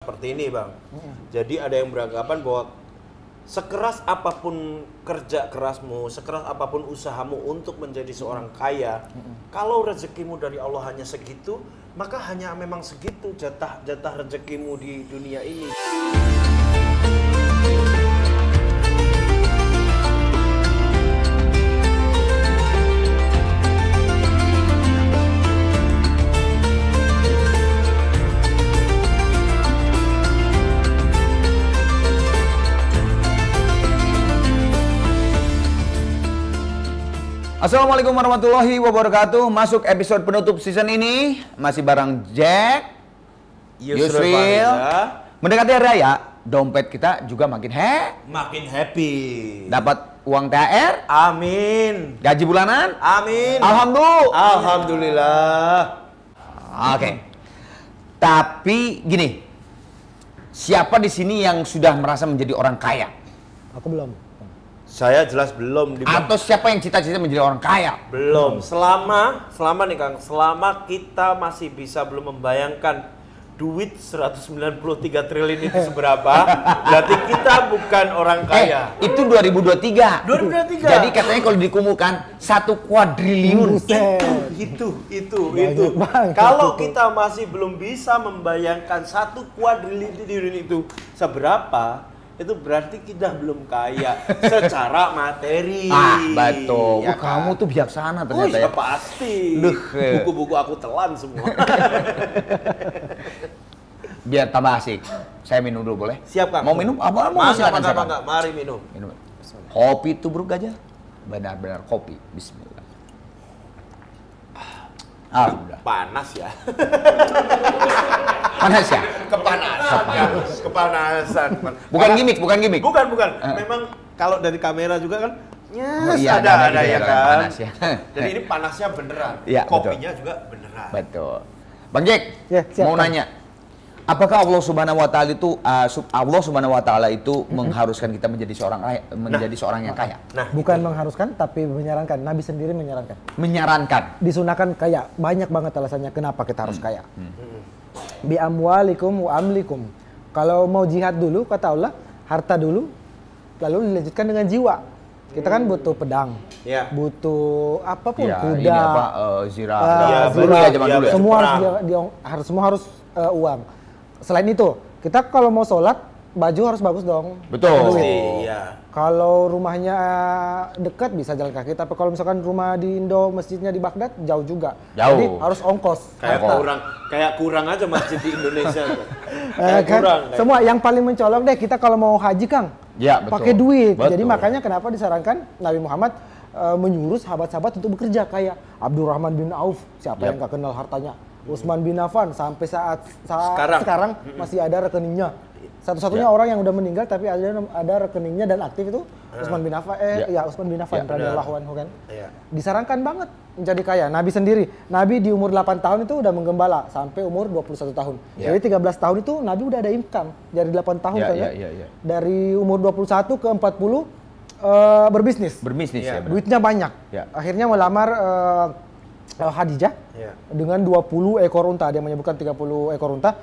seperti ini, Bang. Jadi ada yang beranggapan bahwa sekeras apapun kerja kerasmu, sekeras apapun usahamu untuk menjadi seorang kaya, kalau rezekimu dari Allah hanya segitu, maka hanya memang segitu jatah rezekimu di dunia ini. Assalamualaikum warahmatullahi wabarakatuh. Masuk episode penutup season ini masih bareng Jack, Yusril. Mendekati hari raya, dompet kita juga makin happy. Dapat uang THR? Amin. Gaji bulanan? Amin. Alhamdulillah. Oke. Tapi gini, siapa di sini yang sudah merasa menjadi orang kaya? Aku belum. Saya jelas belum. Atau siapa yang cita-cita menjadi orang kaya? Belum. Selama nih Kang, selama kita masih bisa belum membayangkan duit 193 triliun itu seberapa, berarti kita bukan orang kaya. Itu 2023. 2023. Jadi katanya kalau dikumpulkan 1 kuadriliun. Itu. Banget. Kalau kita masih belum bisa membayangkan 1 kuadriliun itu seberapa, itu berarti kita belum kaya secara materi. Betul. Ya Kamu kan? tuh bijaksana ternyata ya ya. pasti. Duh. Buku-buku aku telan semua. Biar tambah asik. Saya minum dulu boleh? Siap, Kang. Mau minum? Mau silakan. Enggak. Mari minum. Kopi tubruk aja. Benar-benar kopi. Bismillah. Alhamdulillah. Panas ya. Panas ya? Kepanasan. Bukan gimmick. Bukan. Memang kalau dari kamera juga kan iya, ada ya kan. Panas ya. Jadi ini panasnya beneran. Iya, kopinya juga beneran. Betul. Bang Jack, Ya, siap, mau Kang. nanya. Apakah Allah Subhanahu wa taala itu mengharuskan kita menjadi seorang yang kaya? Nah, Bukan mengharuskan, tapi menyarankan. Nabi sendiri menyarankan. Menyarankan. Disunahkan kaya. Banyak banget alasannya kenapa kita harus kaya. Bi amwalikum wa amlikum. Kalau mau jihad dulu, kata Allah, harta dulu, lalu dilanjutkan dengan jiwa. Kita kan butuh pedang, Ya. butuh apapun, Ya, kuda, ini apa, zirah. dulu ya, zaman dulu ya. Semua harus uang. Selain itu, kita kalau mau sholat, baju harus bagus dong. Betul. Duit. Iya. Kalau rumahnya dekat bisa jalan kaki, tapi kalau misalkan rumah di Indo, masjidnya di Baghdad, jauh juga. Jauh. Jadi harus ongkos. Kayak kurang aja masjid di Indonesia. Kan? Semua yang paling mencolok deh kita kalau mau haji, Kang. Ya, betul. Pakai duit. Betul. Jadi makanya kenapa disarankan Nabi Muhammad menyuruh sahabat-sahabat untuk bekerja kayak Abdurrahman bin Auf, siapa yang nggak kenal hartanya? Utsman bin Affan sampai saat sekarang masih ada rekeningnya. Satu-satunya orang yang udah meninggal tapi ada rekeningnya dan aktif itu Utsman bin Affan. Utsman bin Affan radhiyallahu anhu kan. Disarankan banget menjadi kaya. Nabi sendiri, Nabi di umur 8 tahun itu udah menggembala sampai umur 21 tahun. Jadi 13 tahun itu Nabi udah ada income dari 8 tahun kan ya. Dari umur 21 ke 40 berbisnis. Ya, benar. Duitnya banyak. Ya. Akhirnya melamar Khadijah dengan 20 ekor unta. Dia menyebutkan 30 ekor unta.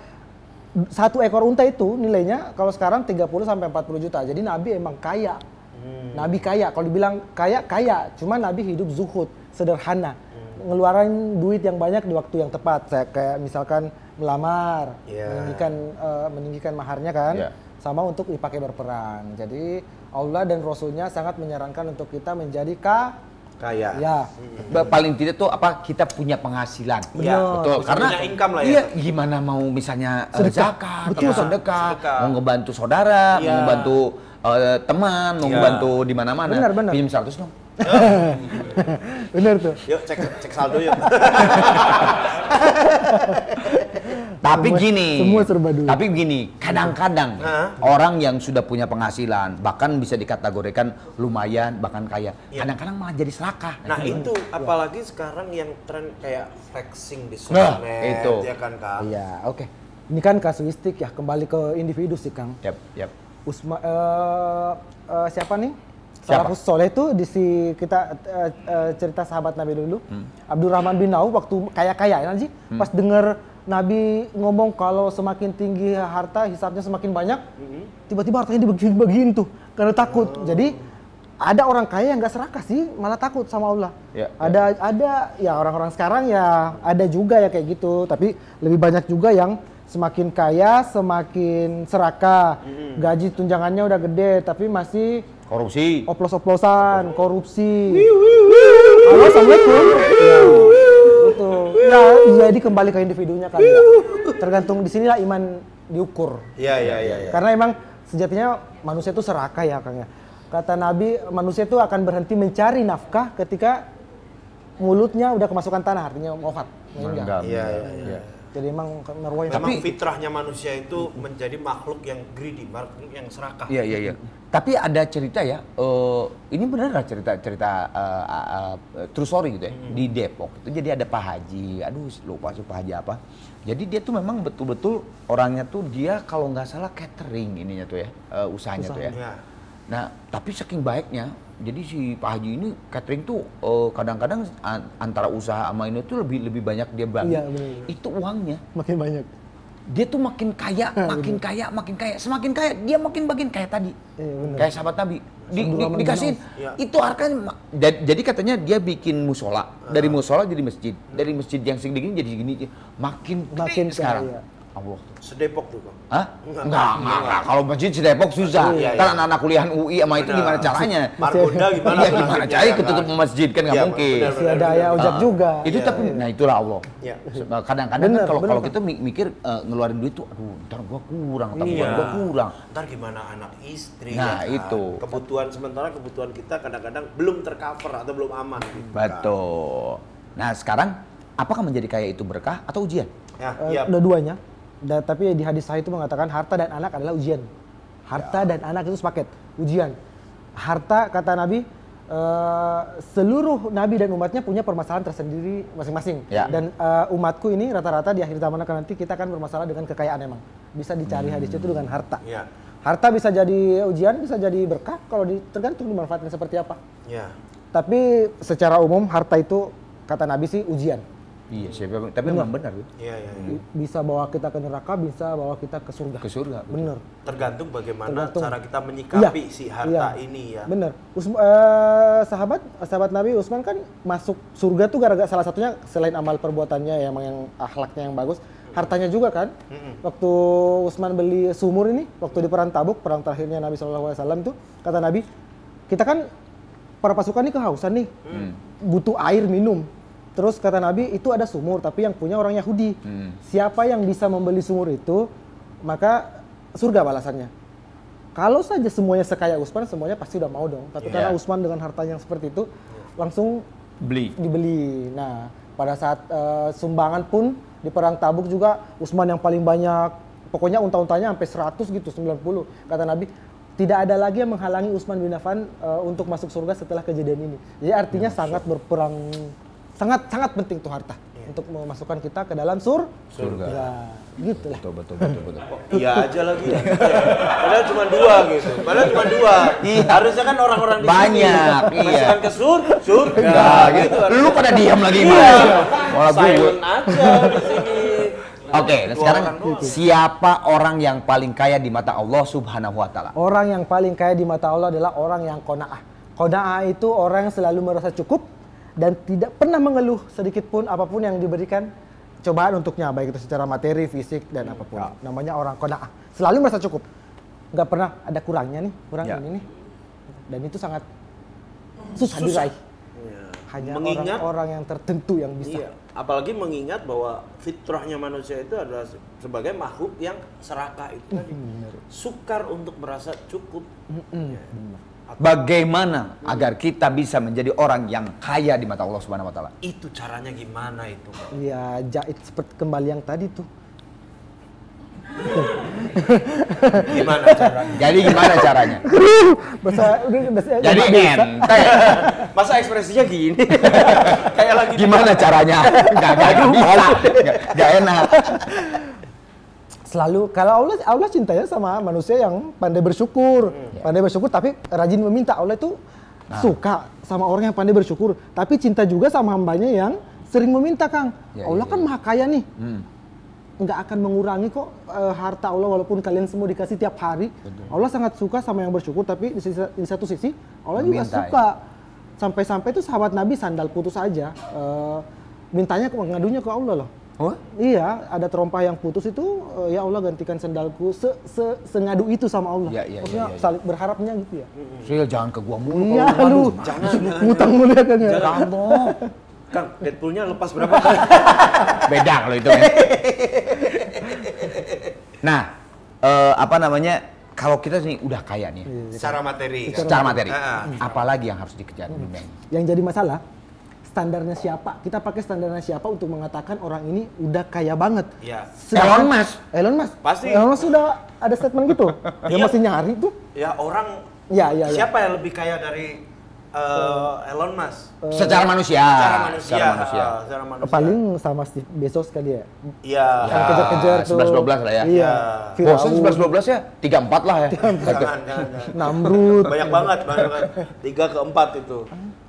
1 ekor unta itu nilainya kalau sekarang 30 sampai 40 juta. Jadi Nabi emang kaya. Nabi kaya. Kalau dibilang kaya. Cuma Nabi hidup zuhud, sederhana. Ngeluarin duit yang banyak di waktu yang tepat. Saya kayak misalkan melamar, meninggikan maharnya kan. Sama untuk dipakai berperang. Jadi Allah dan Rasulnya sangat menyarankan untuk kita menjadi kaya. Ya. Paling tidak tuh kita punya penghasilan. Iya, betul. Karena punya income lah ya. Iya, gimana mau misalnya zakat, Betul, sedekah, mau ngebantu saudara, mau ngebantu teman, mau ngebantu di mana-mana. Benar. Pinjam 100 dong. Bener tuh. Yuk cek saldo yuk. Tapi gini, semua serba duit. Tapi gini, kadang-kadang orang yang sudah punya penghasilan, bahkan bisa dikategorikan lumayan, bahkan kaya, kadang-kadang malah jadi serakah. Nah itu, apalagi sekarang yang tren kayak flexing di sosmed, itu. ya kan Kang? Iya, oke. Ini kan kasuistik ya, kembali ke individu sih Kang. Yap. Siapa nih? Siapa? Salafus Soleh itu kita cerita sahabat Nabi dulu. Abdurrahman bin Auf waktu kaya-kaya ya Ji, pas denger Nabi ngomong kalau semakin tinggi harta, hisabnya semakin banyak, tiba-tiba hartanya dibagi-bagiin tuh, karena takut. Jadi ada orang kaya yang nggak serakah sih, malah takut sama Allah. Ada ya orang-orang sekarang ya ada juga ya kayak gitu, tapi lebih banyak juga yang semakin kaya semakin serakah, gaji tunjangannya udah gede tapi masih korupsi, oplos-oplosan, korupsi. Halo, assalamualaikum. Itu ya jadi kembali ke individunya kan. Tergantung di sinilah iman diukur. Iya. Karena emang sejatinya manusia itu serakah ya Kang ya. Kata Nabi, manusia itu akan berhenti mencari nafkah ketika mulutnya udah kemasukan tanah, artinya wafat. Iya. Jadi emang memang fitrahnya manusia itu menjadi makhluk yang greedy, makhluk yang serakah. Iya. Tapi ada cerita ya, ini benar cerita true story gitu ya, di Depok itu jadi ada Pak Haji, lupa Pak Haji apa. Jadi dia tuh memang betul-betul orangnya tuh dia kalau nggak salah catering ininya tuh ya, usahanya tuh ya. Nah, tapi saking baiknya, jadi si Pak Haji ini catering tuh kadang-kadang antara usaha sama ini tuh lebih banyak dia bagi. Iya, itu uangnya makin banyak. Dia tuh makin kaya. Semakin kaya dia makin kayak tadi. Kayak sahabat Nabi. Dikasihin. Itu harganya. Jadi katanya dia bikin musola. Dari musola jadi masjid. Dari masjid yang segini jadi gini. Makin sekarang. Allah. Sedepok tuh Bang? Hah? Enggak. Kalau masjid Sedepok susah. Kan anak-anak kuliahan UI sama itu gimana caranya? Margonda gimana? Iya gimana caranya ketutup masjid kan nggak mungkin. Masih ada ayah ojek juga. Itu tapi nah itulah Allah. Kadang-kadang kan kalau kita mikir ngeluarin duit tuh, aduh ntar gua kurang, tabungan gua kurang. Ntar gimana anak istri? Nah itu. Sementara kebutuhan kita kadang-kadang belum tercover atau belum aman. Gitu. Betul. Nah sekarang apakah menjadi kaya itu berkah atau ujian? Dua-duanya. Tapi di hadis sahih itu mengatakan harta dan anak adalah ujian. Harta dan anak itu sepaket, ujian. Harta kata Nabi, seluruh Nabi dan umatnya punya permasalahan tersendiri masing-masing. Dan umatku ini rata-rata di akhir zaman nanti kita akan bermasalah dengan kekayaan emang. Bisa dicari hadis itu dengan harta. Harta bisa jadi ujian, bisa jadi berkah kalau tergantung dimanfaatkan seperti apa. Tapi secara umum harta itu kata Nabi sih ujian. Iya, tapi memang benar. Iya. Bisa bawa kita ke neraka, bisa bawa kita ke surga. Ke surga. Bener. Tergantung bagaimana cara kita menyikapi si harta ini ya. Bener. Sahabat Nabi Utsman kan masuk surga tuh gara-gara salah satunya selain amal perbuatannya yang akhlaknya yang bagus, hartanya juga kan. Waktu Utsman beli sumur ini, waktu di perang Tabuk, perang terakhirnya Nabi SAW tuh, kata Nabi, kita kan para pasukan ini kehausan nih, butuh air minum. Terus kata Nabi, itu ada sumur, tapi yang punya orang Yahudi. Siapa yang bisa membeli sumur itu, maka surga balasannya. Kalau saja semuanya sekaya Utsman, semuanya pasti udah mau dong. Tapi karena Utsman dengan hartanya yang seperti itu, langsung dibeli. Nah, pada saat sumbangan pun, di perang Tabuk juga, Utsman yang paling banyak, pokoknya unta-untanya sampai 100 gitu, 90. Kata Nabi, tidak ada lagi yang menghalangi Utsman bin Affan untuk masuk surga setelah kejadian ini. Jadi artinya sangat berperang. Sangat penting tuh harta untuk memasukkan kita ke dalam surga. Ya, gitu lah. Betul. Iya aja lagi ya. Padahal cuma 2 gitu. Harusnya kan orang-orang di banyak. Sini masukkan ke surga gitu. Lu pada diam lagi Silent aja di sini. Oke, sekarang siapa orang yang paling kaya di mata Allah Subhanahu wa taala? Orang yang paling kaya di mata Allah adalah orang yang qanaah. Qanaah itu orang yang selalu merasa cukup dan tidak pernah mengeluh sedikit pun apapun yang diberikan cobaan untuknya, baik itu secara materi, fisik, dan apapun. Namanya orang qanaah. Selalu merasa cukup. Nggak pernah ada kurangnya nih, ini nih. Dan itu sangat susah diraih. Hanya orang-orang yang tertentu yang bisa. Apalagi mengingat bahwa fitrahnya manusia itu adalah sebagai makhluk yang serakah itu tadi. Sukar untuk merasa cukup. Bagaimana agar kita bisa menjadi orang yang kaya di mata Allah Subhanahu wa taala? Itu caranya gimana itu? Ya, jahit seperti kembali yang tadi tuh. Gimana caranya? Jadi gimana caranya? Jadi ente. Masa ekspresinya gini? Kayak lagi gimana caranya? Enggak bisa. Enggak enak. Selalu kalau Allah cintanya sama manusia yang pandai bersyukur. Pandai bersyukur tapi rajin meminta. Allah itu suka sama orang yang pandai bersyukur, tapi cinta juga sama hambanya yang sering meminta, Kang. Allah kan maha kaya nih. nggak akan mengurangi kok harta Allah walaupun kalian semua dikasih tiap hari. Allah sangat suka sama yang bersyukur, tapi di satu sisi Allah juga suka. Sampai-sampai tuh sahabat Nabi sandal putus aja, mintanya ngadunya ke Allah loh. Oh? Iya, ada terompah yang putus itu, ya Allah gantikan sandalku, sengadu itu sama Allah. Maksudnya saling berharapnya gitu ya. Sril, jangan ke gua mulu. Iya lu, jangan ngutang mulu ya Kang. Jangan dong. Kang, Deadpoolnya lepas berapa kali? Beda kalau itu kan. Nah, apa namanya? Kalau kita nih udah kaya nih, Secara materi. Apalagi yang harus dikejar di dunia ini? Yang jadi masalah, standarnya siapa? Kita pakai standarnya siapa untuk mengatakan orang ini udah kaya banget? Iya. Elon Musk. Elon Musk. Pasti. Elon Musk sudah ada statement gitu. Dia masih nyari tuh. Ya orang. Ya. Siapa yang lebih kaya dari Elon Musk? Secara manusia. Secara manusia. Paling sama Steve Bezos kali ya. Iya. Kan kejar-kejar tuh. 11-12 lah ya. Iya. Bosan 11-12 ya? 3-4 lah ya. Jangan. Namrud. Banyak banget. 3 ke 4 itu.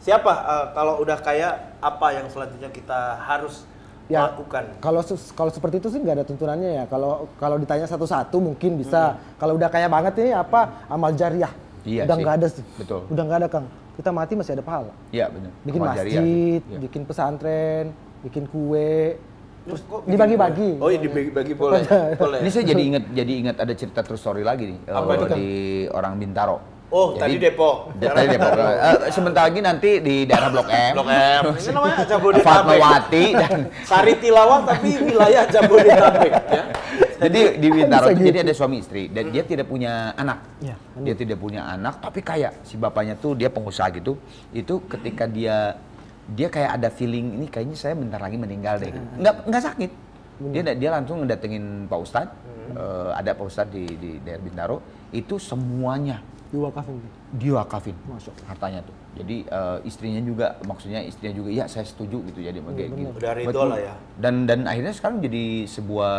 Siapa kalau udah kaya, apa yang selanjutnya kita harus lakukan? Kalau seperti itu sih nggak ada tuntunannya ya. Kalau ditanya satu-satu mungkin bisa. Kalau udah kaya banget nih apa? Amal jariah. Iya udah sih. nggak ada sih. Betul. Udah nggak ada Kang. Kita mati masih ada pahala. Iya benar. Bikin Amal jariah masjid, sih. Iya. bikin pesantren, bikin kue. Terus Kok dibagi-bagi. Oh iya dibagi-bagi boleh. Ini saya jadi ingat ada cerita true story lagi nih. Apa itu, Kang? Di orang Bintaro. Oh, tadi Depok. Tadi Depok. Sebentar lagi nanti di daerah Blok M. Blok M. Ini namanya Jabodetabek. Fatmawati dan Sari Tilawah tapi wilayah Jabodetabek ya. jadi di Bintaro itu gitu. jadi ada suami istri dan dia tidak punya anak. Iya, Dia tidak punya anak tapi kaya. Si bapaknya tuh dia pengusaha gitu. Itu ketika dia kayak ada feeling ini kayaknya saya bentar lagi meninggal deh. Enggak sakit. Dia langsung ngedatengin Pak Ustadz. Ada Pak Ustadz di daerah Bintaro itu semuanya diwakafin Masya Allah. hartanya tuh. Jadi istrinya juga ya saya setuju gitu jadi kayak gitu. Udah ridho Betul. lah ya. Dan akhirnya sekarang jadi sebuah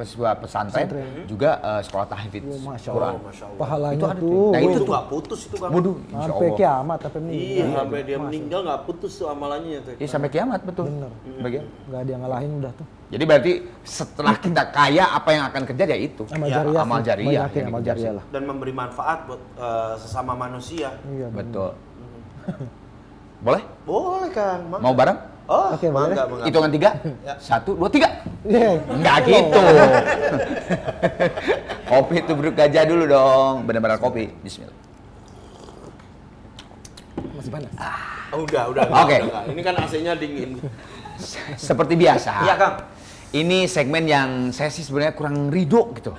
sebuah pesantren juga sekolah tahfidz Masya Quran. Allah. Masya Allah. Pahalanya Itu ada tuh. tuh. Nah, itu itu tuh tuh. nggak putus itu kan. Waduh, insya Sampai Allah. kiamat sampai Iya, meninggal. sampai dia meninggal nggak putus tuh amalannya tuh. Iya sampai kiamat betul. Bener. Bagian. Nggak ada yang ngalahin udah tuh. Jadi berarti setelah kita kaya apa yang akan terjadi ya itu. Amal Ya, jariah. amal sih. jariah Banyakin yang amal dikejar jariah sih. lah. Dan memberi manfaat buat sesama manusia. Iya, Betul. Boleh? Boleh Kang. Mau bareng? Oh, Oke, boleh. mangga. Hitungan 3? 1, 2, 3. Iya. Enggak gitu. Kopi itu bro gajah dulu dong. Benar-benar kopi. Bismillah. Masih panas. Udah. Oke. Udah. Ini kan AC-nya dingin. Seperti biasa. Iya Kang. Ini segmen yang saya sih sebenarnya kurang ridho gitu.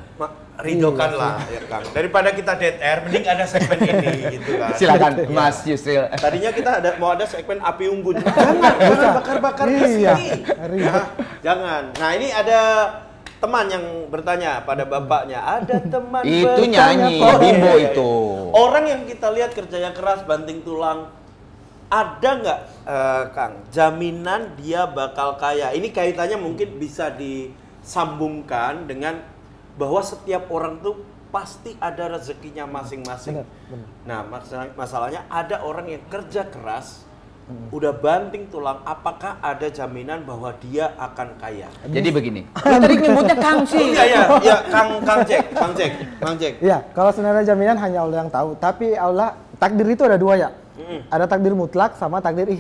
Ridokan lah ya Kang. Daripada kita dead air, mending ada segmen ini gitu kan. Silakan Iya. Mas Yusril. Tadinya kita mau ada segmen api unggun. Jangan bakar-bakar ke Iya. sini. Ya, jangan. Nah, ini ada teman yang bertanya pada bapaknya. Ada teman Itu bertanya. nyanyi, Oh, Bimbo iya. itu. Orang yang kita lihat kerjanya keras, banting tulang, ada nggak Kang jaminan dia bakal kaya? Ini kaitannya mungkin bisa disambungkan dengan bahwa setiap orang tuh pasti ada rezekinya masing-masing. Benar. Nah, masalahnya ada orang yang kerja keras, udah banting tulang, apakah ada jaminan bahwa dia akan kaya? Jadi begini. Lu tadi nyebutnya Kang sih. Iya, Kang Cek. Iya, kalau sebenarnya jaminan hanya Allah yang tahu. Tapi Allah, takdir itu ada dua ya. Ada takdir mutlak sama takdir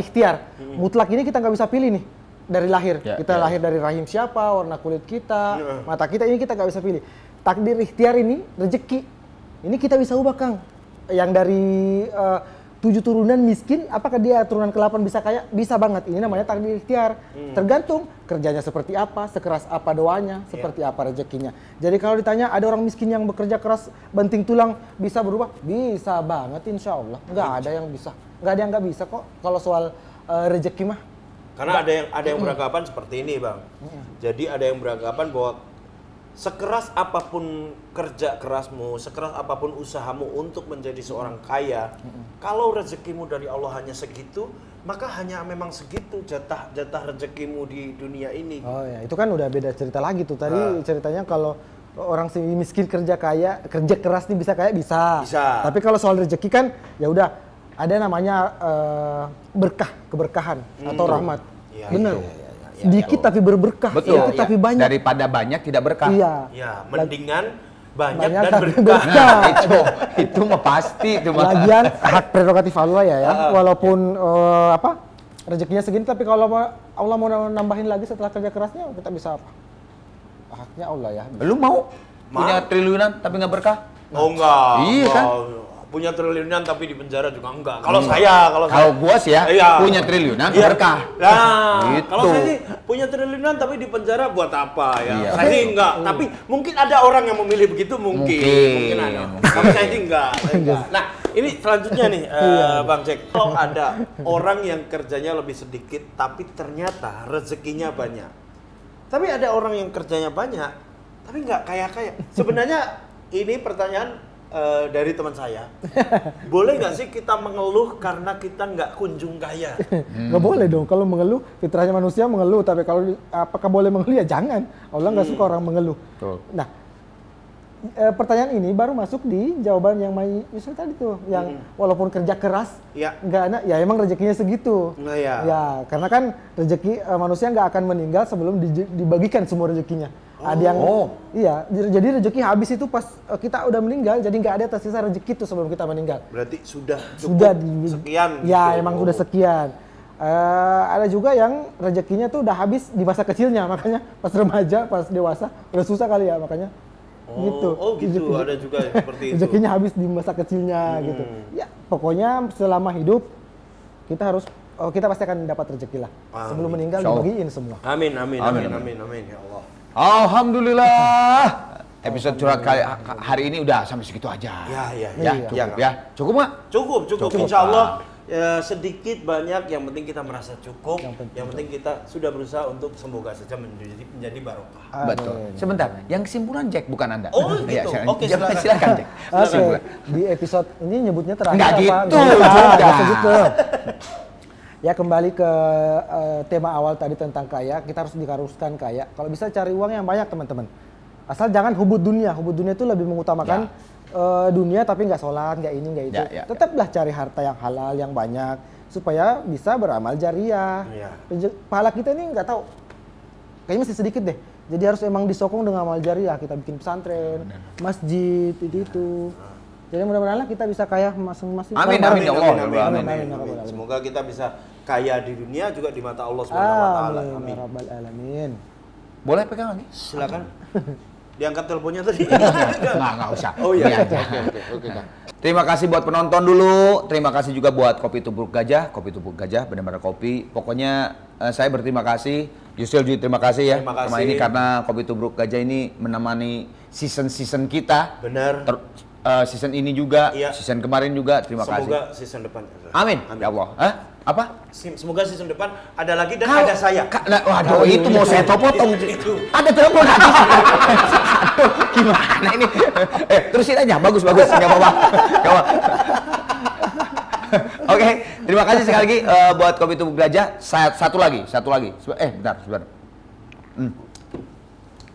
ikhtiar. Mutlak ini kita nggak bisa pilih nih dari lahir. Ya, Kita lahir dari rahim siapa, warna kulit kita, mata kita, ini kita nggak bisa pilih. Takdir ikhtiar ini rezeki. Ini kita bisa ubah Kang. Yang dari 7 turunan miskin, apakah dia turunan ke-8 bisa kaya? Bisa banget. Ini namanya takdir ikhtiar. Tergantung kerjanya seperti apa, sekeras apa doanya, seperti apa rezekinya. Jadi kalau ditanya ada orang miskin yang bekerja keras, banting tulang, bisa berubah? Bisa banget insya Allah. Nggak ada yang bisa. Nggak ada yang nggak bisa kok kalau soal rezeki mah. Karena ada yang beranggapan seperti ini, Bang. Jadi ada yang beranggapan bahwa sekeras apapun kerja kerasmu, sekeras apapun usahamu untuk menjadi seorang kaya, kalau rezekimu dari Allah hanya segitu, maka hanya memang segitu jatah rezekimu di dunia ini. Oh ya, itu kan udah beda cerita lagi tuh. Tadi ceritanya kalau orang si miskin kerja kaya, kerja keras nih bisa kaya, bisa. Tapi kalau soal rezeki kan ya udah ada namanya berkah, keberkahan atau rahmat. Ya, Bener. iya. sedikit tapi berberkah, Betul. sedikit tapi banyak. Daripada banyak tidak berkah. Iya. Ya, mendingan banyak Banyak dan tapi berkah. berkah. itu mah pasti itu mah. Lagian hak prerogatif Allah ya, walaupun rezekinya segini, tapi kalau Allah mau nambahin lagi setelah kerja kerasnya, kita bisa apa? Haknya Allah ya. Lu mau punya triliunan tapi nggak berkah? Oh enggak. Iya kan? Punya triliunan tapi di penjara juga enggak. Kalau saya, Kalau gua sih ya, iya. punya triliunan Iya. berkah. Nah, Gitu. kalau saya sih punya triliunan tapi di penjara buat apa ya? Iya. Saya sih enggak. Tapi mungkin ada orang yang memilih begitu mungkin. Mungkin. Ada. Tapi saya sih enggak. Nah, ini selanjutnya nih Bang Jack. Kalau ada orang yang kerjanya lebih sedikit tapi ternyata rezekinya banyak. Tapi ada orang yang kerjanya banyak tapi nggak kaya-kaya. Sebenarnya ini pertanyaan dari teman saya, boleh nggak sih kita mengeluh karena kita nggak kunjung kaya? Nggak boleh dong, kalau mengeluh, fitrahnya manusia mengeluh, tapi kalau apakah boleh mengeluh ya jangan. Allah nggak suka orang mengeluh. Betul. Nah, pertanyaan ini baru masuk di jawaban yang Yusuf tadi tuh, yang walaupun kerja keras, Ya. nggak ada, ya emang rezekinya segitu. Nah, ya. Ya, karena kan rezeki manusia nggak akan meninggal sebelum dibagikan semua rezekinya. Ada yang, iya, jadi rezeki habis itu pas kita udah meninggal, jadi nggak ada tersisa rezeki itu sebelum kita meninggal. Berarti sudah Sudah cukup sekian. Ya, gitu. emang sudah sekian. Ada juga yang rezekinya tuh udah habis di masa kecilnya, makanya pas remaja, pas dewasa udah susah kali ya, makanya gitu. Oh gitu, ada juga yang seperti itu. Rezekinya habis di masa kecilnya gitu. Ya, pokoknya selama hidup kita pasti akan dapat rezeki lah. Sebelum meninggal dibagiin semua. Amin. Ya Allah. Alhamdulillah. Episode curhat hari ini udah sampai segitu aja. Ya. Cukup ya. Cukup nggak? Cukup. Insya Allah ya, sedikit banyak, yang penting kita merasa cukup. Yang penting kita sudah berusaha untuk semoga saja menjadi barokah. Betul. Sebentar, yang kesimpulan Jack bukan Anda. Oh gitu. Oke, silakan Jack. Oke, di episode ini nyebutnya terakhir Nggak apa? gitu Nggak juga. gitu. Ya, kembali ke tema awal tadi tentang kaya, kita harus diharuskan kaya. Kalau bisa cari uang yang banyak, teman-teman. Asal jangan hubud dunia. Hubud dunia itu lebih mengutamakan dunia tapi nggak sholat, nggak ini, nggak itu. Tetaplah cari harta yang halal, yang banyak, supaya bisa beramal jariah. Pahala kita ini nggak tahu, kayaknya masih sedikit deh. Jadi harus emang disokong dengan amal jariah. Kita bikin pesantren, masjid, itu. Jadi mudah-mudahan kita bisa kaya masing-masing. Amin ya Allah. Amin. Semoga kita bisa kaya di dunia juga di mata Allah Subhanahu wa taala. Amin. Rabbal alamin. Boleh pegang lagi? Silakan. Diangkat teleponnya tadi. Nggak usah. Oh iya. Oke. Terima kasih buat penonton dulu. Terima kasih juga buat Kopi Tubruk Gajah. Kopi Tubruk Gajah benar-benar kopi. Pokoknya saya berterima kasih. Yusril juga terima kasih ya. Terima kasih. Sama ini karena Kopi Tubruk Gajah ini menemani season kita. Benar. Season ini juga, season kemarin juga. Terima kasih. Semoga season depan. Amin. Ya Allah. Apa? Semoga season depan ada lagi dan ada saya. Waduh, itu mau saya potong. Ada telepon lagi. Aduh, gimana ini? Terusin aja. Bagus. Nggak apa-apa. Oke, terima kasih sekali lagi buat Kopi Tubruk Gajah. Satu lagi. Bentar.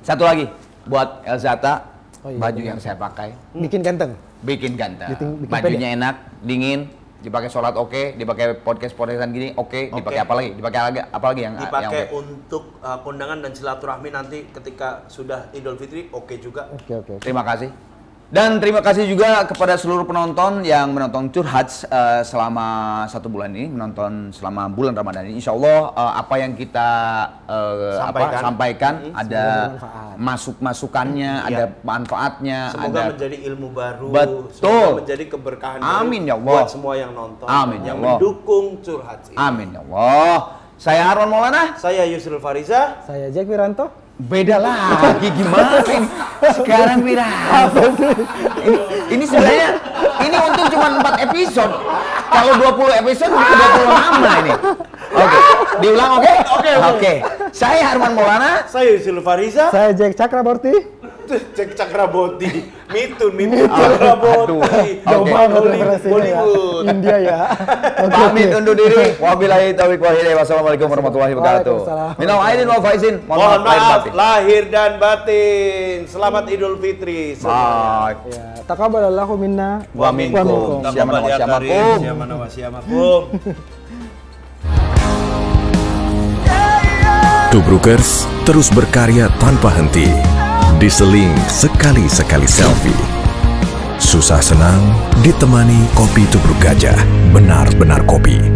Satu lagi buat Elzata. Baju yang saya pakai. Bikin ganteng. Bikin Bajunya pede. enak, dingin, dipakai sholat oke, dipakai podcastan gini oke, dipakai apa lagi? Dipakai apa lagi yang dipakai yang untuk kondangan dan silaturahmi nanti ketika sudah Idul Fitri oke juga. Oke. Terima kasih. Dan terima kasih juga kepada seluruh penonton yang menonton Curhat selama 1 bulan ini, menonton selama bulan Ramadan ini. Insya Allah apa yang kita sampaikan ada masukannya, ada manfaatnya. Semoga menjadi ilmu baru. Betul. Semoga menjadi keberkahan Amin ya Allah. buat semua yang nonton. Amin ya yang Allah. mendukung Curhat ini. Amin ya Allah. Saya Arwan Maulana. Saya Yusril Fariza. Saya Jack Wiranto. Beda lagi gimana ini? Sekarang beda. Ini sebenarnya ini untung cuma 4 episode. Kalau 20 episode bisa 20 lama ini. Oke, diulang oke? Saya Arwan Maulana. Saya Yusril Fariza. Saya Jack Cakraborty. Cek Cakraborty. Mitun Cakraborty. Jauh banget referensinya ya. Bollywood. India ya. Pamit undur diri. Wabillahi taufiq wal hidayah. Wassalamualaikum warahmatullahi wabarakatuh. Waalaikumsalam. Minal aidin wal faizin. Mohon maaf lahir dan batin. Selamat Idul Fitri. Bye. Ya, taqabbalallahu minna Wa minkum. Taqabbal ya karim. Syamana wa syamakum. Yeah, yeah. Tubrukers terus berkarya tanpa henti. Diseling sekali-sekali selfie. Susah senang ditemani kopi tubruk gajah. Benar-benar kopi.